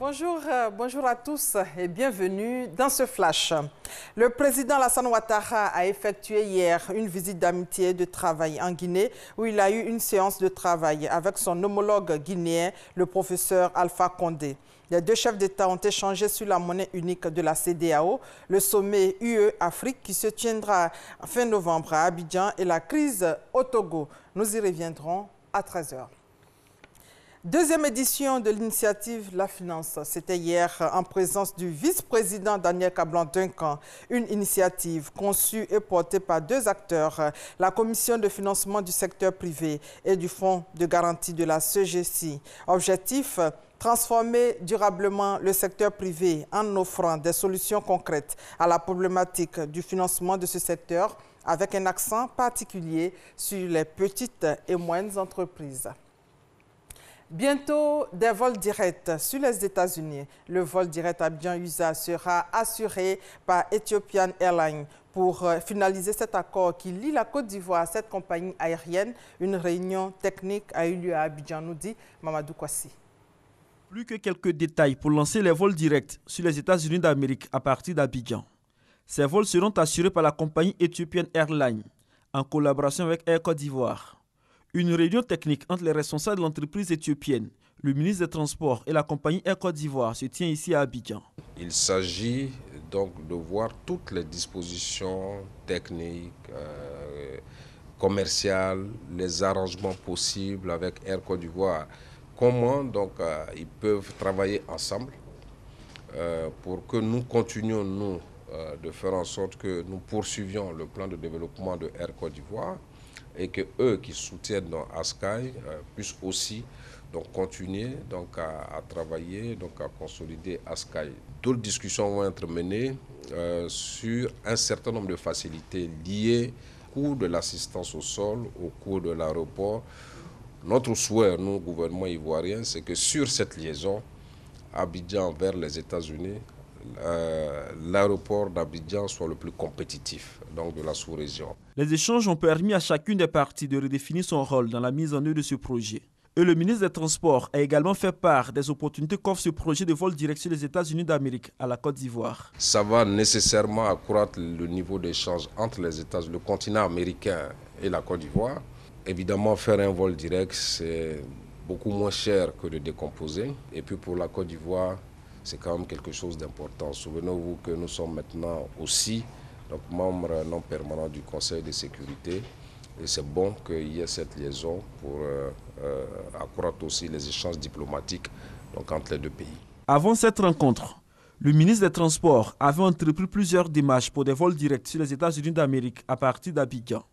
Bonjour, bonjour à tous et bienvenue dans ce flash. Le président Alassane Ouattara a effectué hier une visite d'amitié et de travail en Guinée où il a eu une séance de travail avec son homologue guinéen, le professeur Alpha Condé. Les deux chefs d'État ont échangé sur la monnaie unique de la CEDEAO, le sommet UE-Afrique qui se tiendra fin novembre à Abidjan et la crise au Togo. Nous y reviendrons à 13 h. Deuxième édition de l'initiative La Finance, c'était hier en présence du vice-président Daniel Kablan-Duncan, une initiative conçue et portée par deux acteurs, la Commission de financement du secteur privé et du Fonds de garantie de la CEGECI. Objectif, transformer durablement le secteur privé en offrant des solutions concrètes à la problématique du financement de ce secteur avec un accent particulier sur les petites et moyennes entreprises. Bientôt, des vols directs sur les États-Unis. Le vol direct Abidjan-USA sera assuré par Ethiopian Airlines. Pour finaliser cet accord qui lie la Côte d'Ivoire à cette compagnie aérienne, une réunion technique a eu lieu à Abidjan, nous dit Mamadou Kwasi. Plus que quelques détails pour lancer les vols directs sur les États-Unis d'Amérique à partir d'Abidjan. Ces vols seront assurés par la compagnie Ethiopian Airlines en collaboration avec Air Côte d'Ivoire. Une réunion technique entre les responsables de l'entreprise éthiopienne, le ministre des Transports et la compagnie Air Côte d'Ivoire se tient ici à Abidjan. Il s'agit donc de voir toutes les dispositions techniques, commerciales, les arrangements possibles avec Air Côte d'Ivoire. Comment donc ils peuvent travailler ensemble pour que nous continuions, nous, de faire en sorte que nous poursuivions le plan de développement de Air Côte d'Ivoire et que eux qui soutiennent dans Askai puissent aussi donc continuer donc à travailler, donc à consolider Askai. D'autres discussions vont être menées sur un certain nombre de facilités liées au coût de l'assistance au sol, au coût de l'aéroport. Notre souhait, nous, gouvernement ivoirien, c'est que sur cette liaison, Abidjan vers les États-Unis, l'aéroport d'Abidjan soit le plus compétitif donc de la sous-région. Les échanges ont permis à chacune des parties de redéfinir son rôle dans la mise en œuvre de ce projet. Et le ministre des Transports a également fait part des opportunités qu'offre ce projet de vol direct sur les États-Unis d'Amérique à la Côte d'Ivoire. Ça va nécessairement accroître le niveau d'échange entre les États-Unis, le continent américain et la Côte d'Ivoire. Évidemment, faire un vol direct, c'est beaucoup moins cher que de décomposer. Et puis pour la Côte d'Ivoire, c'est quand même quelque chose d'important. Souvenez-vous que nous sommes maintenant aussi donc, membres non permanents du Conseil de sécurité. Et c'est bon qu'il y ait cette liaison pour accroître aussi les échanges diplomatiques donc, entre les deux pays. Avant cette rencontre, le ministre des Transports avait entrepris plusieurs démarches pour des vols directs sur les États-Unis d'Amérique à partir d'Abidjan.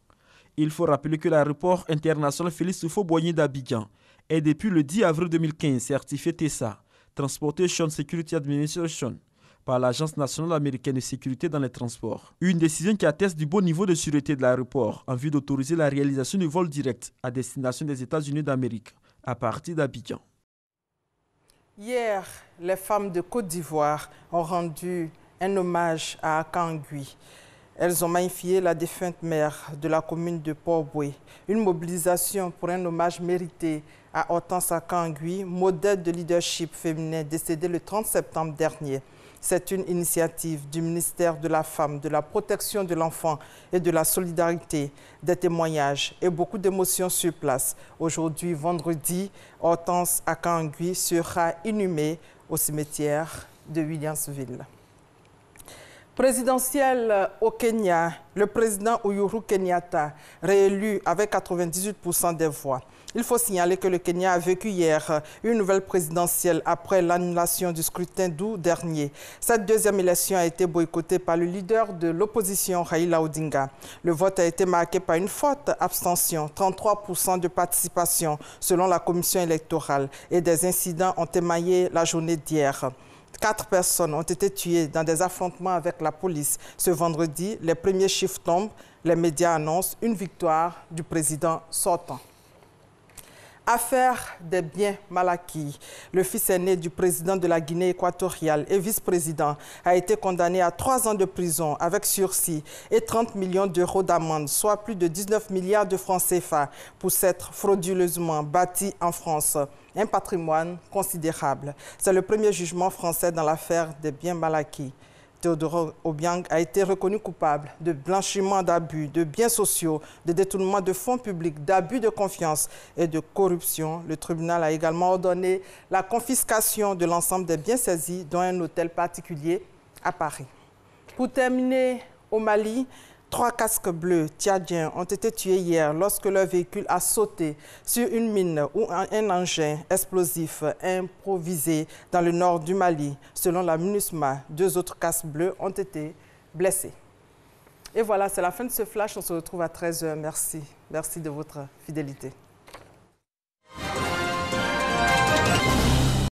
Il faut rappeler que l'aéroport international Félix Houphouët-Boigny d'Abidjan est depuis le 10 avril 2015 certifié TESA, Transportation Security Administration, par l'Agence nationale américaine de sécurité dans les transports. Une décision qui atteste du bon niveau de sûreté de l'aéroport en vue d'autoriser la réalisation de vols directs à destination des États-Unis d'Amérique à partir d'Abidjan. Hier, les femmes de Côte d'Ivoire ont rendu un hommage à Akangui. Elles ont magnifié la défunte mère de la commune de Port-Boué. Une mobilisation pour un hommage mérité à Hortense Akangui, modèle de leadership féminin décédée le 30 septembre dernier. C'est une initiative du ministère de la Femme, de la Protection de l'Enfant et de la Solidarité, des témoignages et beaucoup d'émotions sur place. Aujourd'hui, vendredi, Hortense Akangui sera inhumée au cimetière de Williamsville. Présidentielle au Kenya, le président Uhuru Kenyatta, réélu avec 98% des voix. Il faut signaler que le Kenya a vécu hier une nouvelle présidentielle après l'annulation du scrutin d'août dernier. Cette deuxième élection a été boycottée par le leader de l'opposition, Raila Odinga. Le vote a été marqué par une forte abstention, 33% de participation selon la commission électorale, et des incidents ont émaillé la journée d'hier. 4 personnes ont été tuées dans des affrontements avec la police. Ce vendredi, les premiers chiffres tombent. Les médias annoncent une victoire du président sortant. Affaire des biens mal acquis. Le fils aîné du président de la Guinée équatoriale et vice-président a été condamné à 3 ans de prison avec sursis et 30 millions d'euros d'amende, soit plus de 19 milliards de francs CFA, pour s'être frauduleusement bâti en France un patrimoine considérable. C'est le premier jugement français dans l'affaire des biens mal acquis. Théodore Obiang a été reconnu coupable de blanchiment d'abus, de biens sociaux, de détournement de fonds publics, d'abus de confiance et de corruption. Le tribunal a également ordonné la confiscation de l'ensemble des biens saisis, dont un hôtel particulier à Paris. Pour terminer, au Mali, 3 casques bleus tchadiens ont été tués hier lorsque leur véhicule a sauté sur une mine ou un engin explosif improvisé dans le nord du Mali. Selon la MINUSMA, 2 autres casques bleus ont été blessés. Et voilà, c'est la fin de ce flash. On se retrouve à 13 h. Merci. Merci de votre fidélité.